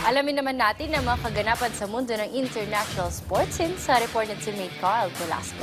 Alamin naman natin ang mga kaganapan sa mundo ng international sports sa report ng teammate Carl Velasco.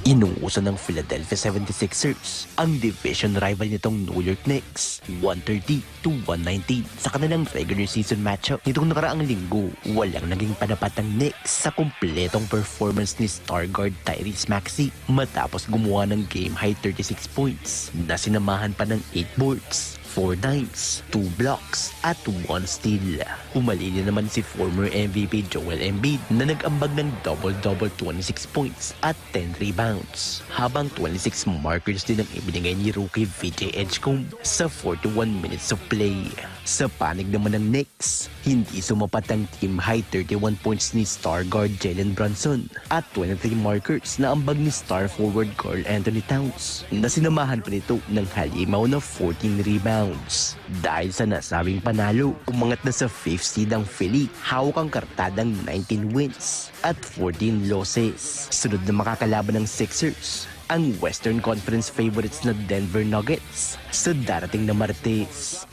Inuusan ng Philadelphia 76ers ang division rival nitong New York Knicks 130-119 sa kanilang regular season matchup. Nitong nakaraang linggo, walang naging panapat ang Knicks sa kumpletong performance ni star guard Tyrese Maxey matapos gumawa ng game-high 36 points na sinamahan pa ng 8 boards, 4 dimes, 2 blocks at 1 steal. Umalili naman si former MVP Joel Embiid na nag-ambag ng double-double 26 points at 10 rebounds. Habang 26 markers din ang ibinigay ni rookie VJ Edgecombe sa 41 minutes of play. Sa panig naman ng Knicks, hindi sumapat ang team-high 31 points ni star guard Jalen Brunson at 23 markers na ambag ni star forward Karl Anthony Towns na sinamahan pa nito ng halimaw na 14 rebounds. Dahil sa nasabing panalo, umangat na sa 5th seed ang Philly, hawak ang kartadang 19 wins at 14 losses. Sunod na makakalaban ng Sixers, ang Western Conference favorites na Denver Nuggets sa darating na Martes.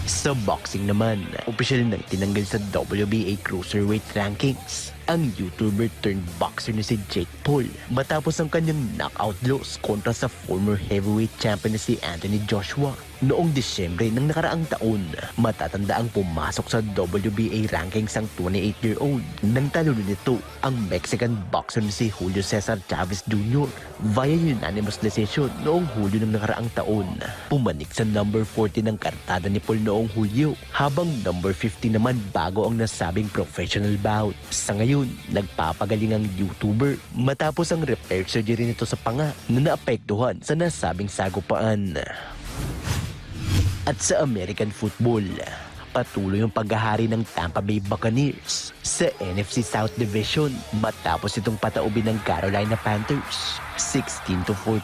Sa boxing naman, opisyal na tinanggal sa WBA Cruiserweight Rankings ang YouTuber turned boxer na si Jake Paul matapos ang kanyang knockout loss kontra sa former heavyweight champion na si Anthony Joshua noong Disyembre ng nakaraang taon. Matatanda ang pumasok sa WBA rankings ang 28-year-old nang talunin nito ang Mexican boxer na si Julio Cesar Chavez Jr. via unanimous decision noong Hulyo ng nakaraang taon. Pumanik sa number 40 ng kartada ni Paul noong Hulyo, habang number 50 naman bago ang nasabing professional bout. Sa ngayon, nagpapagaling ang YouTuber matapos ang repair surgery nito sa panga na naapektuhan sa nasabing sagupaan. At sa American football, patuloy ang paghahari ng Tampa Bay Buccaneers sa NFC South Division matapos itong pataubin ng Carolina Panthers 16-14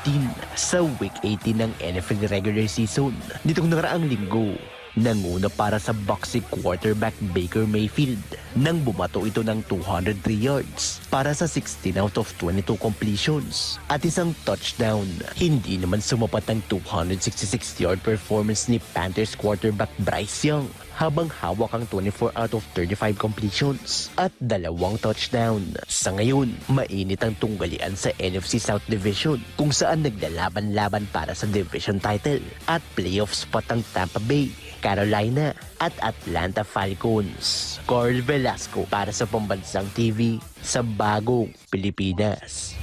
sa Week 18 ng NFL regular season. Nitong nakaraang linggo, nanguna para sa Bucs si quarterback Baker Mayfield nang bumato ito ng 203 yards para sa 16 out of 22 completions at isang touchdown. Hindi naman sumapat ang 266-yard performance ni Panthers quarterback Bryce Young habang hawak ang 24 out of 35 completions at 2 touchdown. Sa ngayon, mainit ang tunggalian sa NFC South Division kung saan naglalaban-laban para sa division title at playoff spot ang Tampa Bay, Carolina at Atlanta Falcons. Carl Velasco para sa Pambansang TV sa Bagong Pilipinas.